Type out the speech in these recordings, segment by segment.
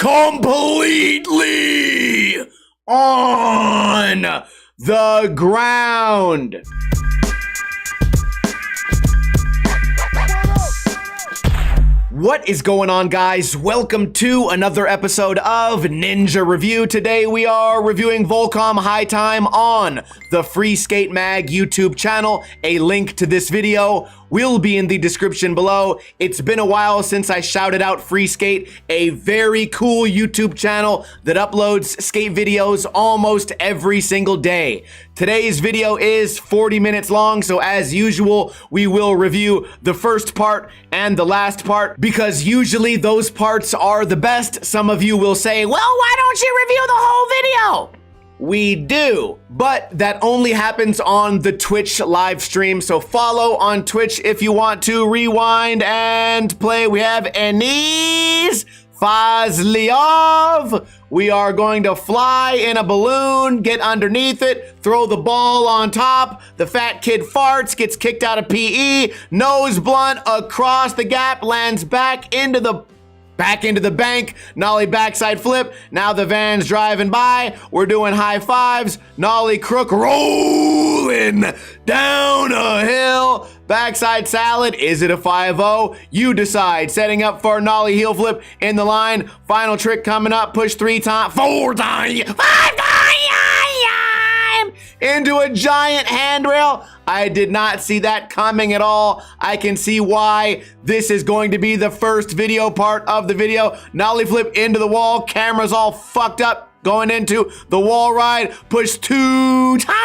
completely on the ground. What is going on, guys? Welcome to another episode of Ninja Review. Today we are reviewing Volcom High Time on the Free Skate Mag YouTube channel. A link to this video will be in the description below. It's been a while since I shouted out Free Skate, a very cool YouTube channel that uploads skate videos almost every single day. Today's video is 40 minutes long, so as usual, we will review the first part and the last part because usually those parts are the best. Some of you will say, well, why don't you review the whole video? We do, but that only happens on the Twitch live stream, so follow on Twitch if you want to rewind and play. We have Enis Fazliov. We are going to fly in a balloon, get underneath it, throw the ball on top. The fat kid farts, gets kicked out of PE, nose blunt across the gap, lands back into the bank, nollie backside flip. Now the van's driving by. We're doing high fives. Nollie crook rolling down a hill. Backside salad. Is it a 5-0? You decide. Setting up for nollie heel flip in the line. Final trick coming up. Push 3 times, 4 times, 5 times. Into a giant handrail. I did not see that coming at all. I can see why this is going to be the first video part of the video. Nollie flip into the wall. Camera's all fucked up. Going into the wall ride. Push 2 times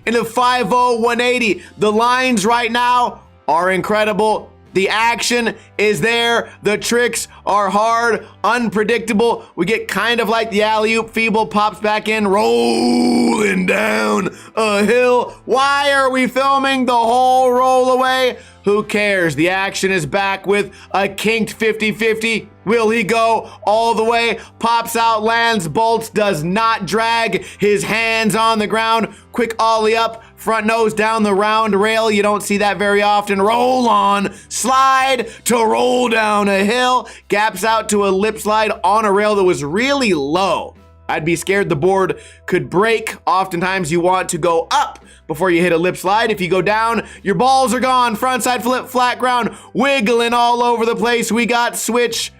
into 5-0 180. The lines right now are incredible. The action is there. The tricks are hard, unpredictable. We get kind of like the alley-oop. Feeble pops back in, rolling down a hill. Why are we filming the whole roll away? Who cares? The action is back with a kinked 50-50. Will he go all the way? Pops out, lands, bolts, does not drag his hands on the ground. Quick ollie up, front nose down the round rail. You don't see that very often. Roll on, slide to roll down a hill. Gaps out to a lip slide on a rail that was really low. I'd be scared the board could break. Oftentimes you want to go up before you hit a lip slide. If you go down, your balls are gone. Frontside flip, flat ground, wiggling all over the place. We got switch,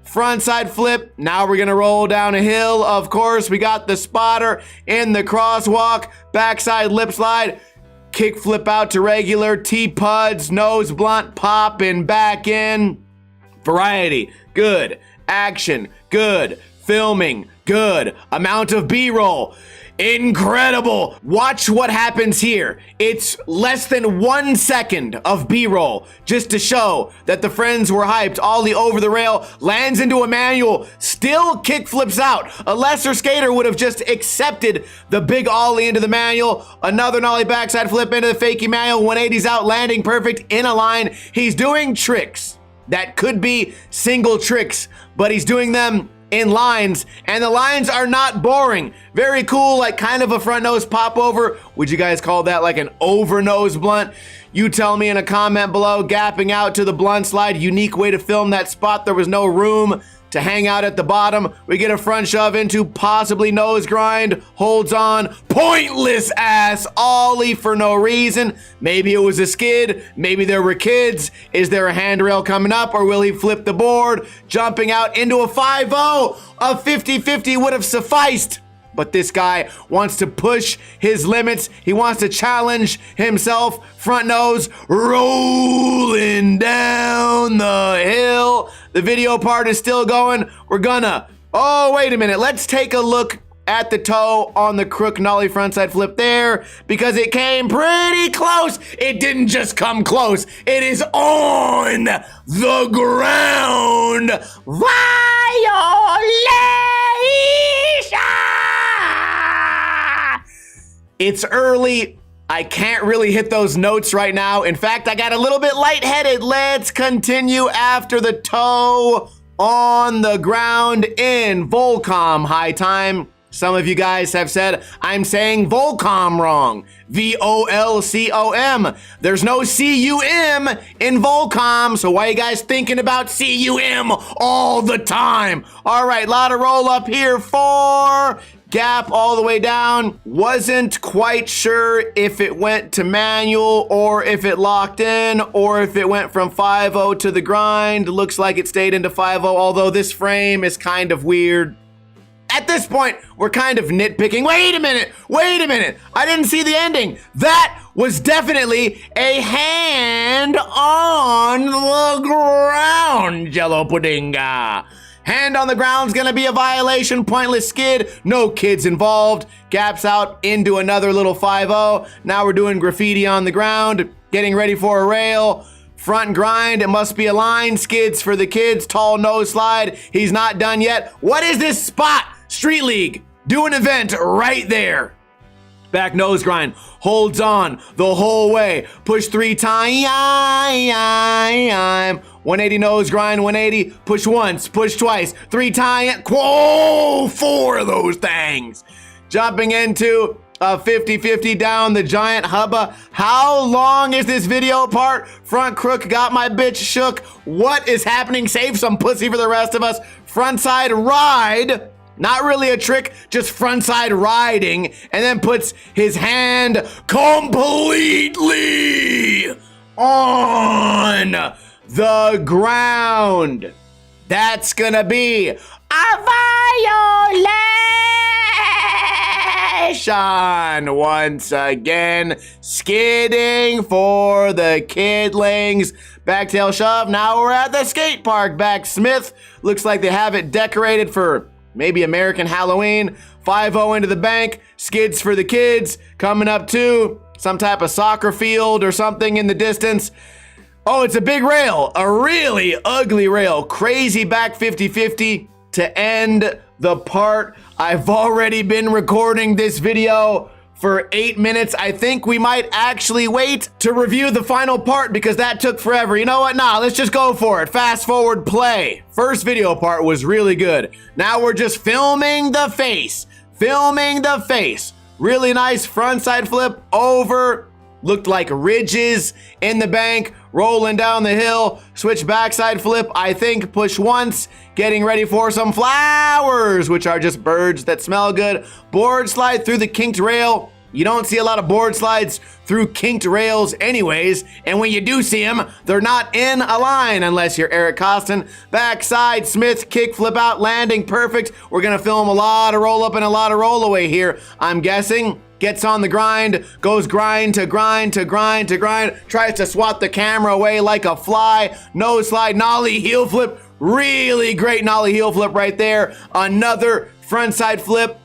frontside flip. Now we're gonna roll down a hill. Of course, we got the spotter in the crosswalk, backside lip slide, kick flip out to regular, T-puds, nose blunt, pop and back in. Variety, good. Action, good. Filming, good. Amount of B-roll, incredible. Watch what happens here. It's less than 1 second of B-roll just to show that the friends were hyped. Ollie over the rail, lands into a manual, still kick flips out. A lesser skater would have just accepted the big ollie into the manual. Another nollie backside flip into the fakie manual. 180's out, landing perfect in a line. He's doing tricks that could be single tricks, but he's doing them in lines, and the lines are not boring. Very cool, like kind of a front nose pop over. Would you guys call that like an over nose blunt? You tell me in a comment below. Gapping out to the blunt slide. Unique way to film that spot. There was no room to hang out at the bottom. We get a front shove into possibly nose grind. Holds on. Pointless ass ollie for no reason. Maybe it was a skid. Maybe there were kids. Is there a handrail coming up, or will he flip the board? Jumping out into a 5-0. A 50-50 would have sufficed. But this guy wants to push his limits. He wants to challenge himself. Front nose rolling down the hill. The video part is still going. We're gonna, oh, wait a minute. Let's take a look at the toe on the crook nollie frontside flip there, because it came pretty close. It didn't just come close. It is on the ground. Violation! It's early. I can't really hit those notes right now. In fact, I got a little bit lightheaded. Let's continue after the toe on the ground in Volcom High Time. Some of you guys have said I'm saying Volcom wrong. V-O-L-C-O-M. There's no C-U-M in Volcom, so why are you guys thinking about C-U-M all the time? All right, lot of roll up here for gap all the way down. Wasn't quite sure if it went to manual or if it locked in or if it went from 5-0 to the grind. Looks like it stayed into 5-0, although this frame is kind of weird. At this point, we're kind of nitpicking. Wait a minute. I didn't see the ending. That was definitely a hand on the ground, Jello Puddinga. Hand on the ground's gonna be a violation, pointless skid, no kids involved. Gaps out into another little 5-0. Now we're doing graffiti on the ground, getting ready for a rail. Front grind, it must be a line. Skids for the kids, tall nose slide. He's not done yet. What is this spot? Street League, do an event right there. Back nose grind, holds on the whole way. Push 3 times. 180 nose grind, 180. Push once, push twice, 3 times. Whoa, 4 of those things. Jumping into a 50-50 down the giant hubba. How long is this video part? Front crook got my bitch shook. What is happening? Save some pussy for the rest of us. Frontside ride. Not really a trick, just frontside riding, and then puts his hand completely on the ground. That's gonna be a violation once again. Skidding for the kidlings. Backtail shove. Now we're at the skate park. Back Smith. Looks like they have it decorated for maybe American Halloween. 5-0 into the bank. Skids for the kids. Coming up to some type of soccer field or something in the distance. Oh, it's a big rail. A really ugly rail. Crazy back 50-50 to end the part. I've already been recording this video for 8 minutes. I think we might actually wait to review the final part because that took forever. You know what? Nah, let's just go for it. Fast forward play. First video part was really good. Now we're just filming the face. Really nice frontside flip over. Looked like ridges in the bank. Rolling down the hill. Switch backside flip. I think push once. Getting ready for some flowers, which are just birds that smell good. Board slide through the kinked rail. You don't see a lot of board slides through kinked rails anyways, and when you do see them, they're not in a line unless you're Eric Costin. Backside Smith, kick, flip out, landing perfect. We're gonna film a lot of roll up and a lot of roll away here, I'm guessing. Gets on the grind, goes grind to grind to grind to grind, tries to swat the camera away like a fly. Nose slide, nollie, heel flip. Really great nollie heel flip right there. Another frontside flip.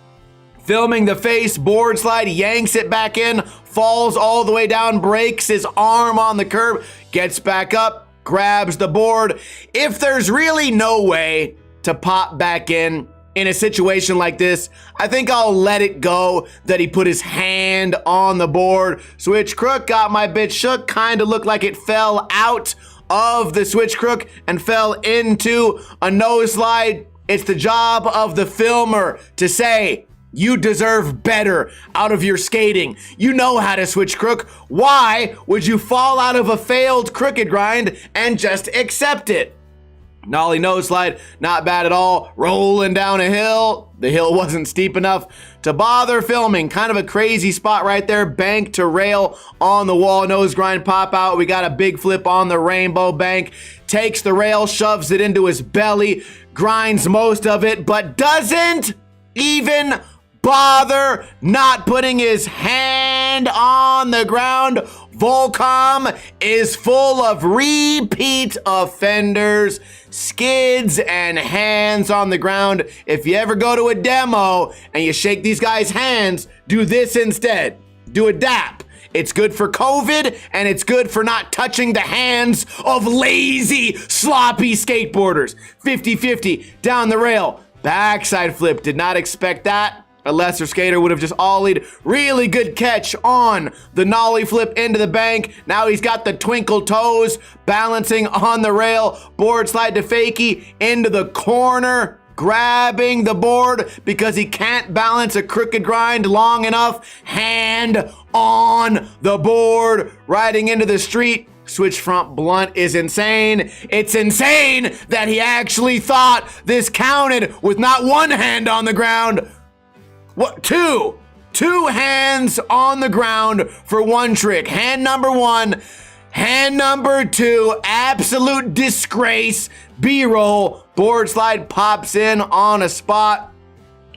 Filming the face, board slide, yanks it back in, falls all the way down, breaks his arm on the curb, gets back up, grabs the board. If there's really no way to pop back in a situation like this, I think I'll let it go that he put his hand on the board. Switch crook, got my bitch shook, kind of looked like it fell out of the switch crook and fell into a nose slide. It's the job of the filmer to say, you deserve better out of your skating. You know how to switch crook. Why would you fall out of a failed crooked grind and just accept it? Nollie nose slide, not bad at all. Rolling down a hill. The hill wasn't steep enough to bother filming. Kind of a crazy spot right there. Bank to rail on the wall. Nose grind pop out. We got a big flip on the rainbow bank. Takes the rail, shoves it into his belly. Grinds most of it, but doesn't even bother not putting his hand on the ground. Volcom is full of repeat offenders, skids and hands on the ground. If you ever go to a demo and you shake these guys' hands, do this instead. Do a dap. It's good for COVID, and it's good for not touching the hands of lazy, sloppy skateboarders. 50-50 down the rail. Backside flip. Did not expect that. A lesser skater would have just ollied. Really good catch on the nollie flip into the bank. Now he's got the twinkle toes balancing on the rail. Board slide to fakie into the corner. grabbing the board because he can't balance a crooked grind long enough. Hand on the board, riding into the street. Switch front blunt is insane. It's insane that he actually thought this counted with not one hand on the ground. What? Two hands on the ground for one trick. Hand number one, hand number two, absolute disgrace. B-roll, board slide pops in on a spot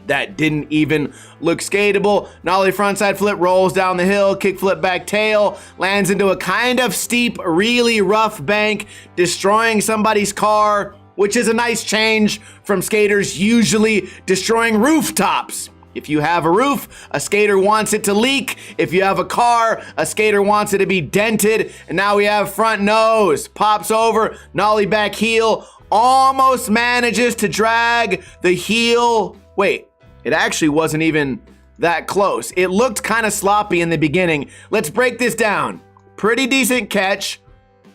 that didn't even look skatable. Nollie frontside flip, rolls down the hill, kick flip back tail, lands into a kind of steep, really rough bank, destroying somebody's car, which is a nice change from skaters usually destroying rooftops. If you have a roof, a skater wants it to leak. If you have a car, a skater wants it to be dented. And now we have front nose, pops over, nollie back heel, almost manages to drag the heel. Wait, it actually wasn't even that close. It looked kind of sloppy in the beginning. Let's break this down. Pretty decent catch.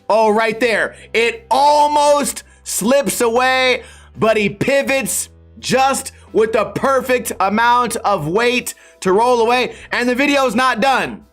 Oh, right there. It almost slips away, but he pivots just with the perfect amount of weight to roll away, and the video's not done.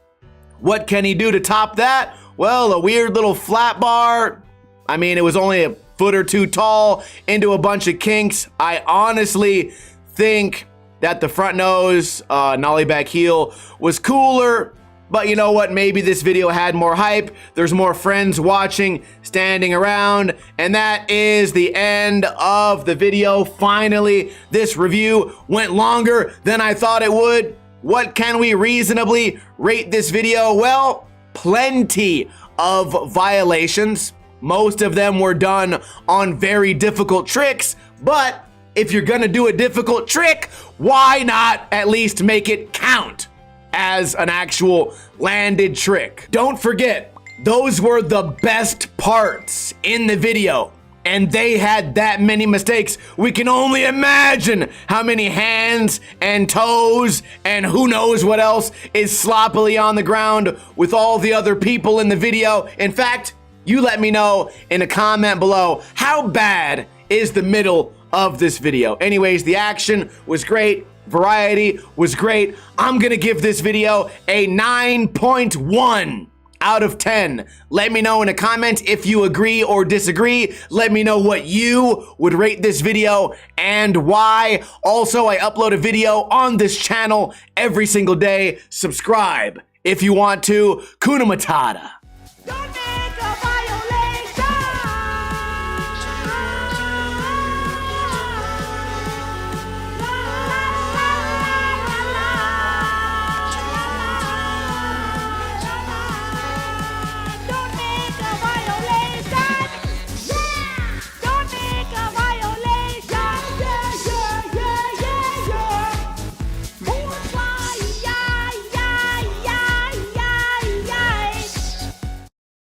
What can he do to top that? Well, a weird little flat bar. I mean, it was only a foot or two tall into a bunch of kinks. I honestly think that the front nose nollie back heel was cooler, but you know what? Maybe this video had more hype. There's more friends watching, standing around, and that is the end of the video. Finally, this review went longer than I thought it would. What can we reasonably rate this video? Well, plenty of violations. Most of them were done on very difficult tricks, but if you're gonna do a difficult trick, why not at least make it count as an actual landed trick? Don't forget, those were the best parts in the video, and they had that many mistakes. We can only imagine how many hands and toes and who knows what else is sloppily on the ground with all the other people in the video. In fact, you let me know in a comment below, how bad is the middle of this video? Anyways, the action was great. Variety was great. I'm gonna give this video a 9.1 out of 10. Let me know in a comment if you agree or disagree. Let me know what you would rate this video and why. Also, I upload a video on this channel every single day. Subscribe if you want to. Kuna Matata.